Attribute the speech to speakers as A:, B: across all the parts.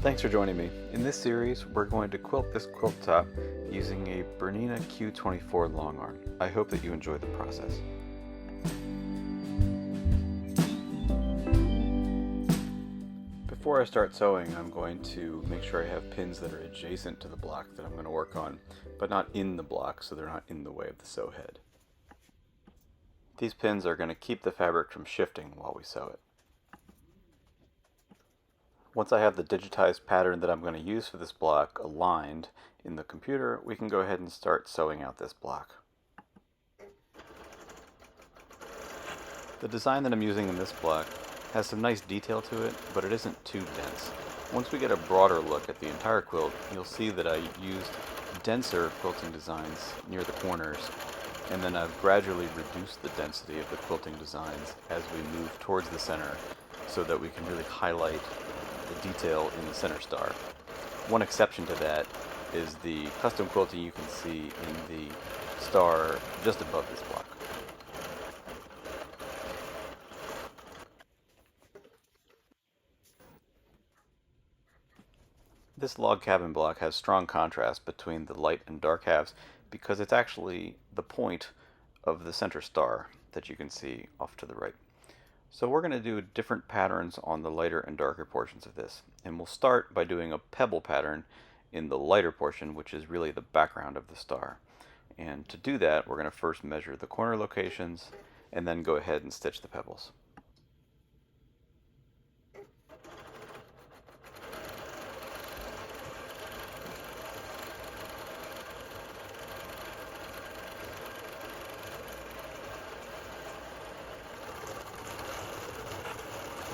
A: Thanks for joining me. In this series, we're going to quilt this quilt top using a Bernina Q24 Longarm. I hope that you enjoy the process. Before I start sewing, I'm going to make sure I have pins that are adjacent to the block that I'm going to work on, but not in the block, so they're not in the way of the sew head. These pins are going to keep the fabric from shifting while we sew it. Once I have the digitized pattern that I'm going to use for this block aligned in the computer, we can go ahead and start sewing out this block. The design that I'm using in this block has some nice detail to it, but it isn't too dense. Once we get a broader look at the entire quilt, you'll see that I used denser quilting designs near the corners, and then I've gradually reduced the density of the quilting designs as we move towards the center so that we can really highlight the detail in the center star. One exception to that is the custom quilting you can see in the star just above this block. This log cabin block has strong contrast between the light and dark halves because it's actually the point of the center star that you can see off to the right. So we're going to do different patterns on the lighter and darker portions of this. And we'll start by doing a pebble pattern in the lighter portion, which is really the background of the star. And to do that, we're going to first measure the corner locations and then go ahead and stitch the pebbles.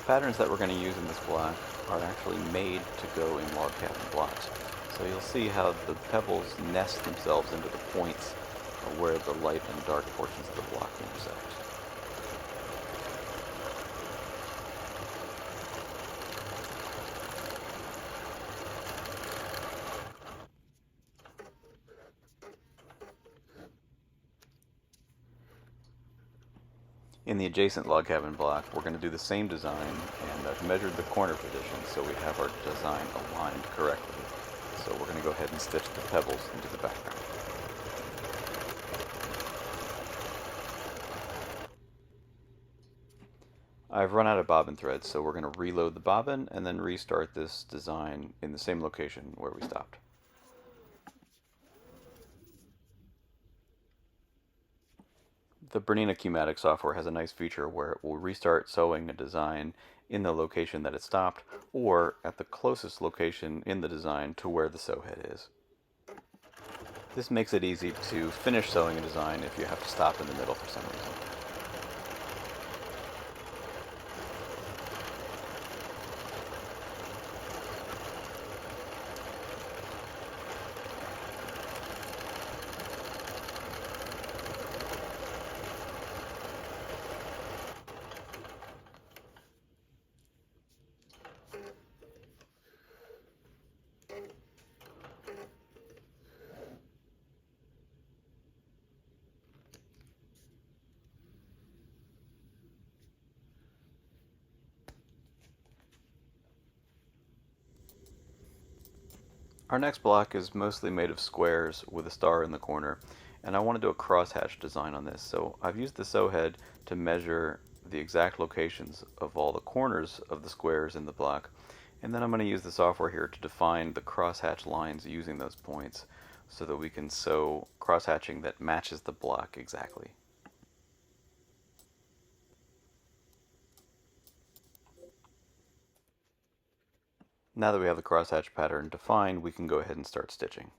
A: The patterns that we're going to use in this block are actually made to go in log cabin blocks. So you'll see how the pebbles nest themselves into the points where the light and dark portions of the block intersect. In the adjacent log cabin block, we're going to do the same design, and I've measured the corner positions so we have our design aligned correctly. So we're going to go ahead and stitch the pebbles into the background. I've run out of bobbin threads, so we're going to reload the bobbin and then restart this design in the same location where we stopped. The Bernina Q-matic software has a nice feature where it will restart sewing a design in the location that it stopped, or at the closest location in the design to where the sew head is. This makes it easy to finish sewing a design if you have to stop in the middle for some reason. Our next block is mostly made of squares with a star in the corner, and I want to do a crosshatch design on this, so I've used the sew head to measure the exact locations of all the corners of the squares in the block, and then I'm going to use the software here to define the crosshatch lines using those points so that we can sew crosshatching that matches the block exactly. Now that we have the crosshatch pattern defined, we can go ahead and start stitching.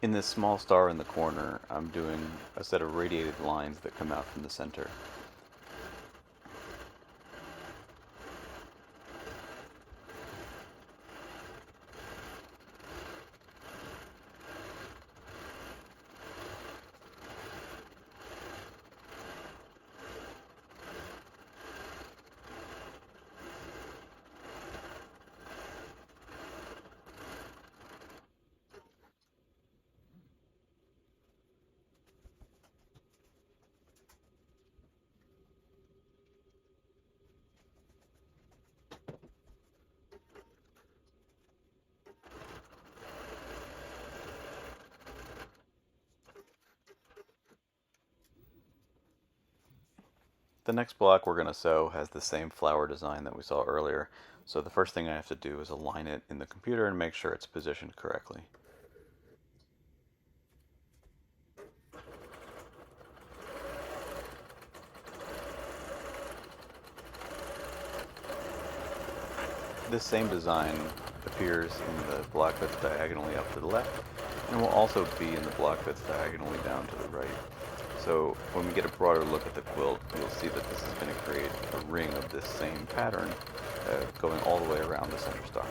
A: In this small star in the corner, I'm doing a set of radiated lines that come out from the center. The next block we're going to sew has the same flower design that we saw earlier, so the first thing I have to do is align it in the computer and make sure it's positioned correctly. This same design appears in the block that's diagonally up to the left, and will also be in the block that's diagonally down to the right. So when we get a broader look at the quilt, you'll see that this is going to create a ring of this same pattern going all the way around the center star.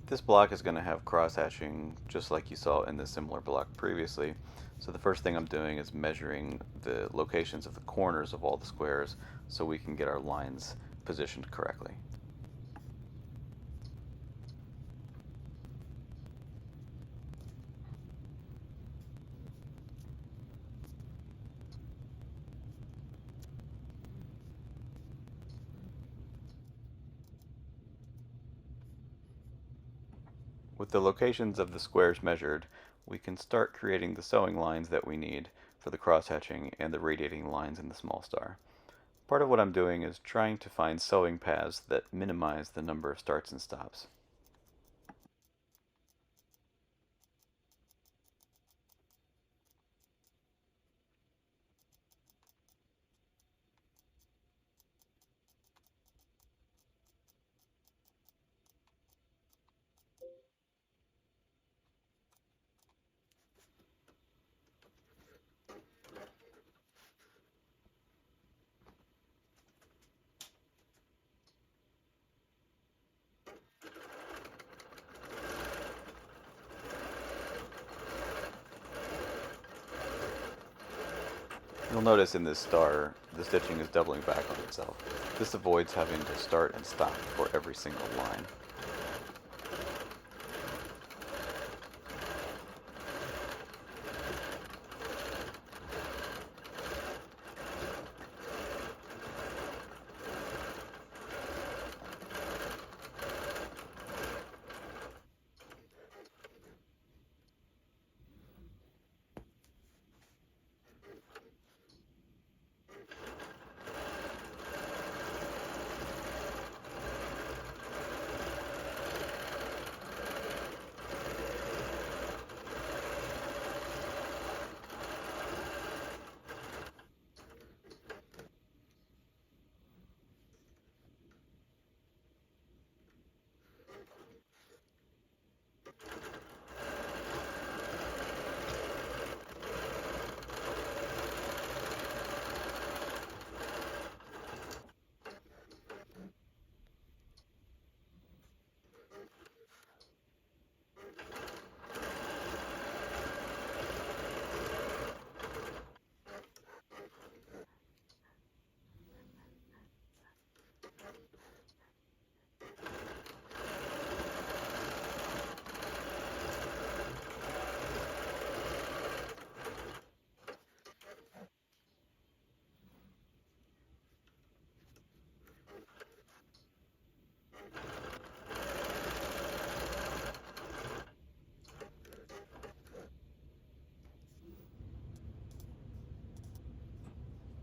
A: This block is going to have cross-hatching just like you saw in the similar block previously. So the first thing I'm doing is measuring the locations of the corners of all the squares so we can get our lines positioned correctly. With the locations of the squares measured, we can start creating the sewing lines that we need for the cross-hatching and the radiating lines in the small star. Part of what I'm doing is trying to find sewing paths that minimize the number of starts and stops. You'll notice in this star, the stitching is doubling back on itself. This avoids having to start and stop for every single line.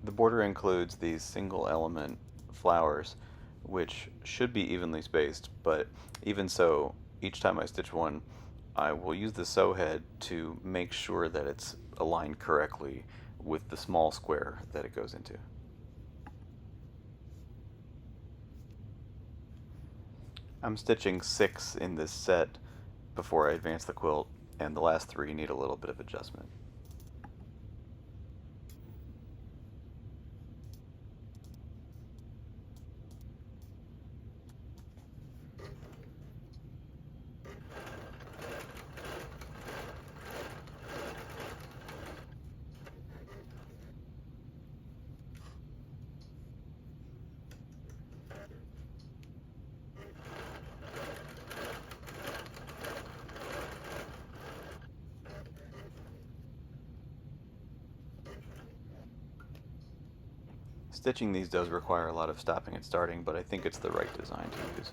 A: The border includes these single element flowers, which should be evenly spaced, but even so, each time I stitch one, I will use the sew head to make sure that it's aligned correctly with the small square that it goes into. I'm stitching 6 in this set before I advance the quilt, and the last 3 need a little bit of adjustment. Stitching these does require a lot of stopping and starting, but I think it's the right design to use.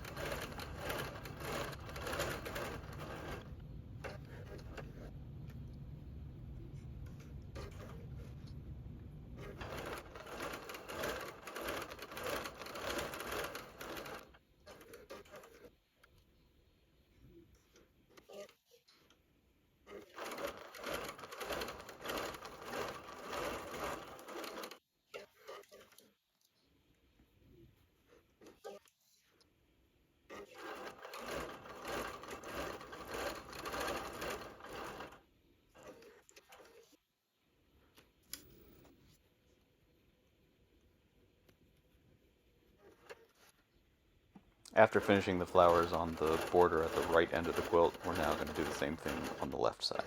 A: After finishing the flowers on the border at the right end of the quilt, we're now going to do the same thing on the left side.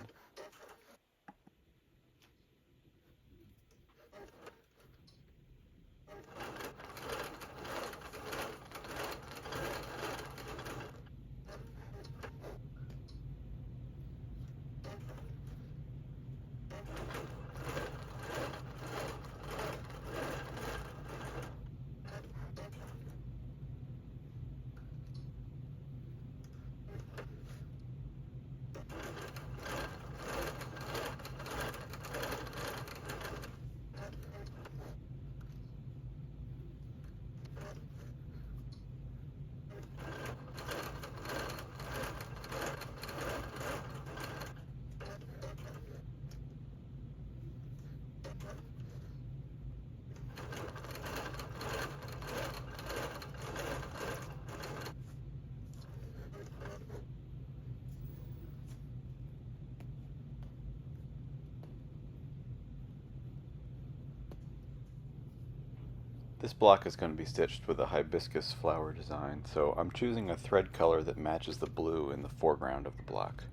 A: This block is going to be stitched with a hibiscus flower design, so I'm choosing a thread color that matches the blue in the foreground of the block.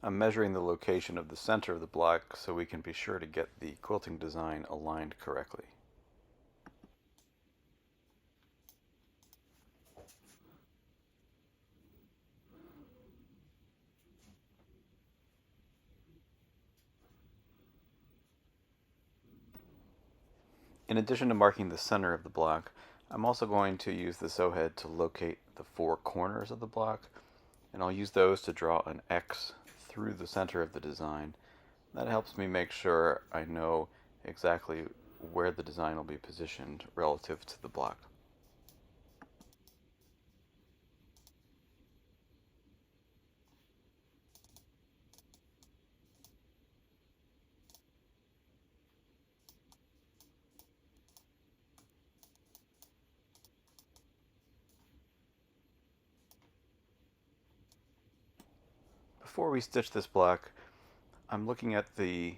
A: I'm measuring the location of the center of the block so we can be sure to get the quilting design aligned correctly. In addition to marking the center of the block, I'm also going to use the sew head to locate the 4 corners of the block, and I'll use those to draw an X through the center of the design. That helps me make sure I know exactly where the design will be positioned relative to the block. Before we stitch this block, I'm looking at the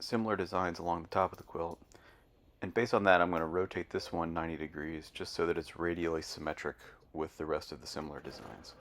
A: similar designs along the top of the quilt, and based on that I'm going to rotate this one 90 degrees just so that it's radially symmetric with the rest of the similar designs.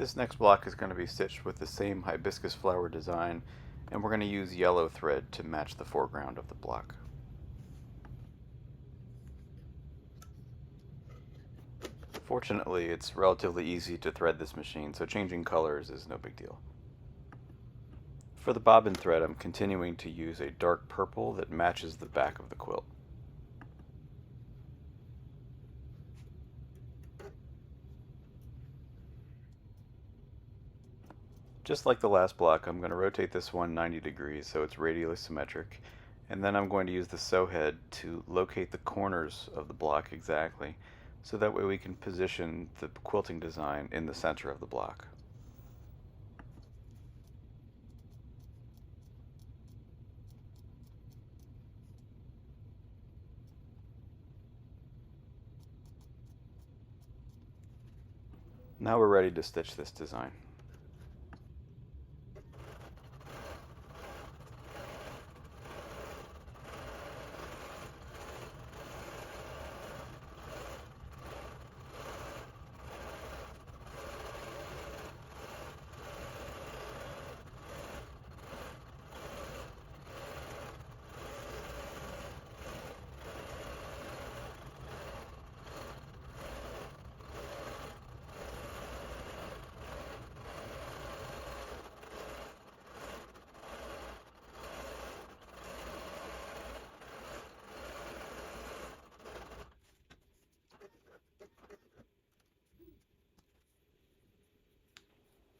A: This next block is going to be stitched with the same hibiscus flower design, and we're going to use yellow thread to match the foreground of the block. Fortunately, it's relatively easy to thread this machine, so changing colors is no big deal. For the bobbin thread, I'm continuing to use a dark purple that matches the back of the quilt. Just like the last block, I'm going to rotate this one 90 degrees so it's radially symmetric, and then I'm going to use the sew head to locate the corners of the block exactly, so that way we can position the quilting design in the center of the block. Now we're ready to stitch this design.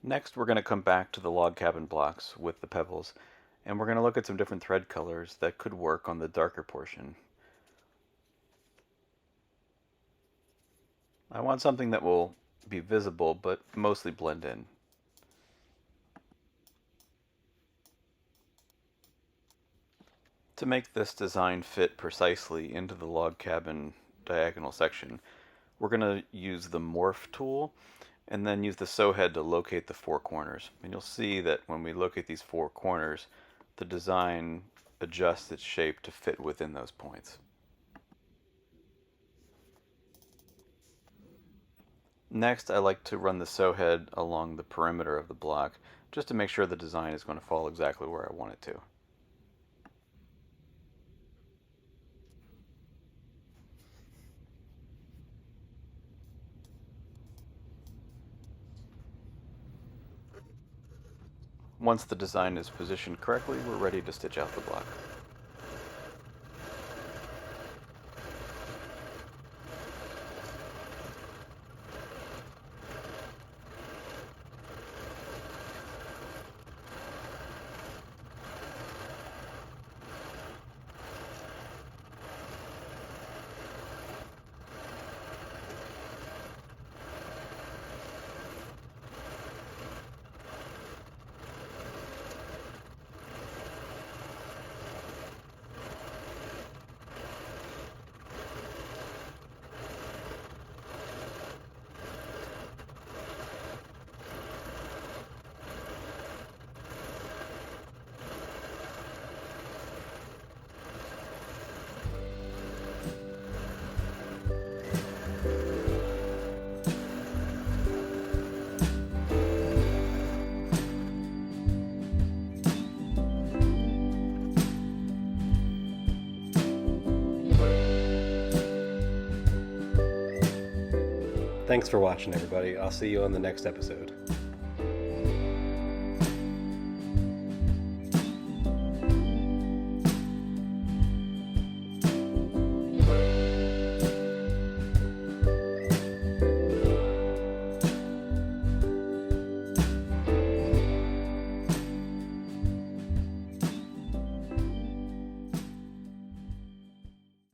A: Next, we're going to come back to the log cabin blocks with the pebbles, and we're going to look at some different thread colors that could work on the darker portion. I want something that will be visible but mostly blend in. To make this design fit precisely into the log cabin diagonal section, we're going to use the morph tool and then use the sew head to locate the four corners. And you'll see that when we locate these four corners, the design adjusts its shape to fit within those points. Next, I like to run the sew head along the perimeter of the block just to make sure the design is going to fall exactly where I want it to. Once the design is positioned correctly, we're ready to stitch out the block.
B: Thanks for watching, everybody. I'll see you on the next episode.